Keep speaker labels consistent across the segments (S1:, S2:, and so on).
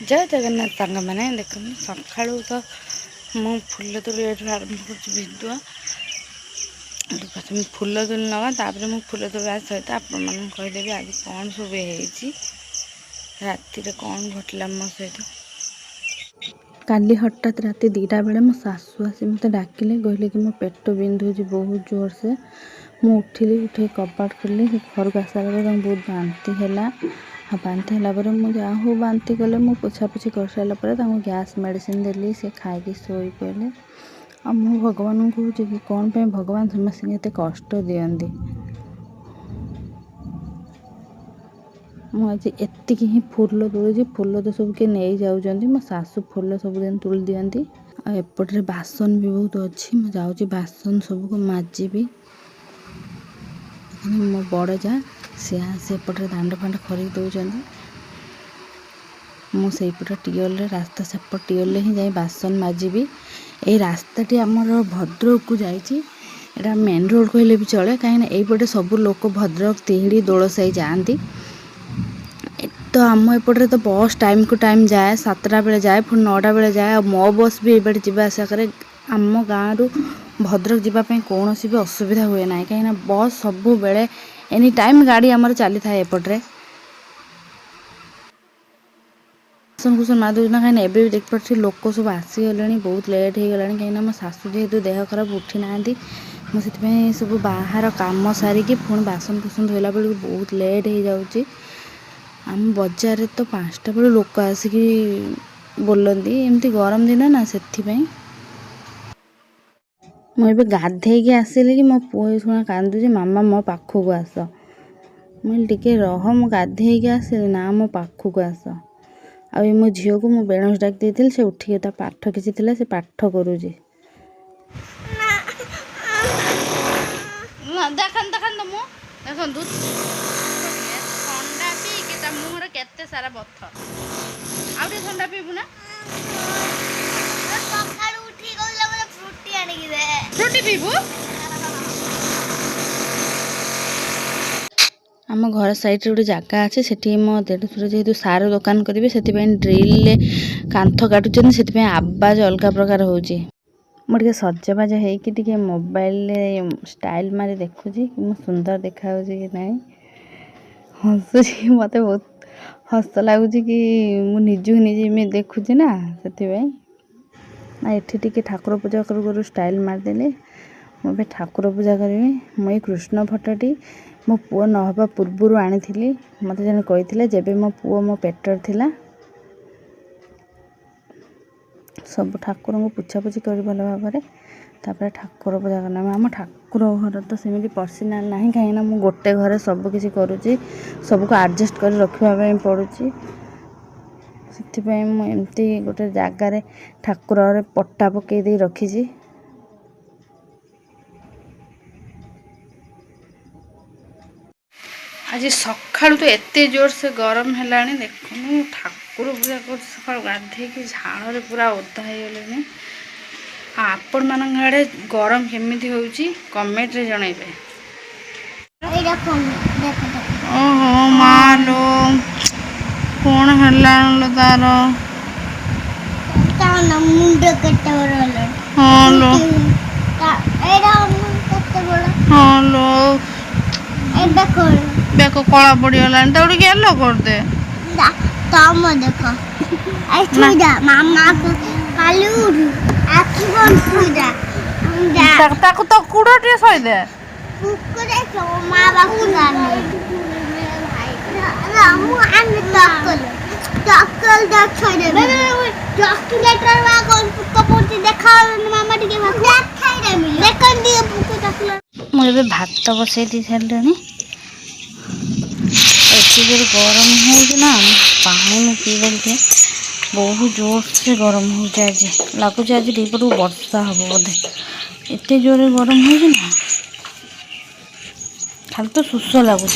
S1: जय जगन्नाथ सांग मैंने देख सका तो मु फूल तोड़ी आरंभ कर भिडियो प्रथम फूल तोड़ी नवा तापर मु फूल तोड़ा सहित आपण मान कहीदेवी आज कौन सब राति कौन घटला मो सहित।
S2: काली हठात राति 2टा बेले मो सासू आसी मत डाकिले कहले कि मो पेट बिंधुची बहुत जोर से। मु उठिली उठे कपाट खोली घर को आसार बहुत बांती है। बांती है मुझे आहू बांती कले मु पोछापोछी कर सारापर गैस मेडिसिन देली से खाई शोई पड़े। आ मु भगवान को कहूँ कि कौन पे भगवान समस्त एत कष्ट दियंती। मुझे एति ही फूल तोड़ूची फूल तो सब किए नहीं जाऊँच मो सासू फूल सबुदिन तुली दियंती। एपटे बासन भी बहुत अच्छी मु जाऊँगी बासन सबको माजिबी। मो बड़ जा सी सेपटे दांड फांड खरी दौरान मुझेपटे टीएल रास्ता सेपट टीएल ही जाए बासन माजिबी। ये रास्ताटी आमर भद्रक को जाइए मेन रोड कहले भी चले कहीं यहीपटे सब लोग भद्रक तिहिड़ी दोलसाई जाती। तो आम एपटे तो बस टाइम को टाइम जाए 7टा बेले जाए पुणी 9टा बेले जाए। मो बस भी ये जावासा करे आम गाँव रु भद्रक जावाई कौन भी असुविधा हुए ना कहीं बस सब बेले एनी टाइम गाड़ी आमर चली था एपटे बासन कुसन मार दूसरा कहीं एवं भी देख पार्टी लोक सब आसीगले बहुत लेट हो गला कहीं मो सासू जेहेतु देह खराब उठी ना मुझे सब बाहर कम सारिकी पुणी बासन कुसन धोला बेलू बहुत लेट हो जाऊँगी। आम बजार तो 5टा बेलू लोक आसिक बोलती एमती गरम दिन ना से मुझे गाधे आसिली कि मो पुओ शुणा कांदुची मामा मो पाखक आस मुझे टिके रह मु गाधे आसिली ना मो पाखक आस। आ मो झील को मु बेणुस डाक देती से उठिके ता पाठ किसी से पाठ करुची।
S1: मुहर केते सारा बथ आ ठंडा पीबू ना फ्रूटी पीबू।
S2: आम घर साइड गोटे जगह अच्छे से मो देढ़ जेहतु सार दुकान करेंगे से ड्रिल कांथ काटुच्च से आवाज अलग प्रकार होची। मुझे सजबाज होके मोबाइल स्टाइल मारी देखुची कि सुंदर देखा कि नहीं हसुची मत बहुत हस लगुच कि मुझे निजे देखुची ना से ये ठाकुर पूजा करू करू स्टाइल मारदेली मुझे ठाकुर पूजा करी। मुझे कृष्ण फटोटी मो पुओ नहबा पूर्वर आनी मत जन कही जेबे मो पुओ मो पेटर थिला सब ठाकुर को पुछापुछी कर भल भाव तापर ठाकुर पूजा करना आम ठाकुर घर तो सेमती पर्सनाल ना कहीं मुझे गोटे घर सबकि करुँची सबको आडजस्ट कर रखापी पड़ुची से एमती गोटे जगार ठाकुर पट्टा पकई दे रखी।
S1: आज सका तो एत जोर से गरम है देखुन ठाकुर पूजा कर सका गाधे झाड़ पूरा ओदा हो गले। आपण मान आड़े गरम केमी हो कमेंट रे जनइबे। ओहो मालो कौन है तार मुंड हाँ लो हाँ लो बेक कला पड़गला तो येलो कर दे ताको तो कुड़ा टे सही दे मुझे भात बसई दी सारे एत जोर गरम हो पानी में पी देती बहुत जोर से गरम हो लगुच आज दीपरू वर्षा हम बोधे एत जोर गरम हो खाली तो सुस लगुच।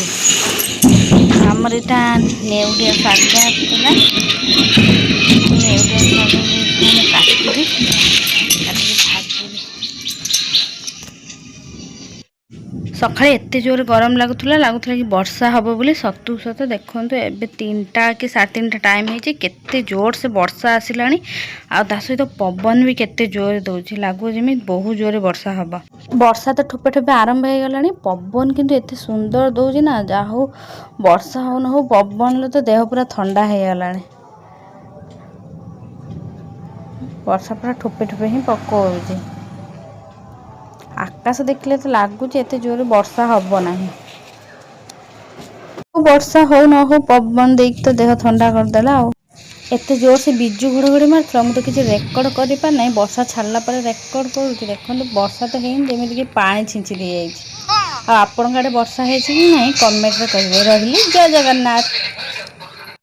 S1: आमर यहाँ नेउटिया शाग आसला नेउटिया शाग काटि
S2: ସକାଳେ ଏତେ ଜୋରେ ଗରମ ଲାଗୁଥିଲା କି ବର୍ଷା ହେବ ବୋଲି। ସତୁ ସତ ଦେଖନ୍ତୁ ଏବେ 3ଟା କି 3:30 ଟାଇମ୍ ହେଇଛି, କେତେ ଜୋର ସେ ବର୍ଷା ଆସିଲାଣି। ଆଉ ତା ସହିତ ପବନ ବି କେତେ ଜୋରେ ଦେଉଛି, ଲାଗୁଛି ଯେମିତି ବହୁତ ଜୋରେ ବର୍ଷା ହେବ। ବର୍ଷା ତ ଠୋପେ ଠୋପେ ଆରମ୍ଭ ହେଇଗଲାଣି, ପବନ କିନ୍ତୁ ଏତେ ସୁନ୍ଦର ଦେଉଛି ନା। ଯାହା ହଉ ବର୍ଷା ହଉ ନ ହଉ ପବନରେ ତ ଦେହ ପୁରା ଥଣ୍ଡା ହେଇଗଲାଣି। ବର୍ଷା ପୁରା ଠୋପେ ଠୋପେ ହିଁ ପକଉଛି। ଆକାଶ ଦେଖିଲେ ତ ଲାଗୁଛି ଏତେ ଜୋରେ ବର୍ଷା ହବ ନାହିଁ। ବର୍ଷା ହଉ ନ ହଉ ପବନ ଦେଇକି ତ ଦେହ ଥଣ୍ଡା କରିଦେଲା ଆଉ। ଏତେ ଜୋର ସେ ବିଜୁ ଘଡ଼ଘଡ଼ି ମାରୁଥିଲା, ମୁଁ ତ କିଛି ରେକର୍ଡ଼ କରିପାରି ନାହିଁ। ବର୍ଷା ଛାଡ଼ିଲା ପରେ ରେକର୍ଡ଼ କରୁଛି। ଦେଖନ୍ତୁ ବର୍ଷା ତ ହେଇନି, ଯେମିତିକି ପାଣି ଛିଞ୍ଚି ଦେଇଯାଇଛି। ଆଉ ଆପଣଙ୍କ ଆଡ଼େ ବର୍ଷା ହେଇଛି କି ନାହିଁ କମେଣ୍ଟରେ କହିବେ। ରହିଲି, ଜୟ ଜଗନ୍ନାଥ।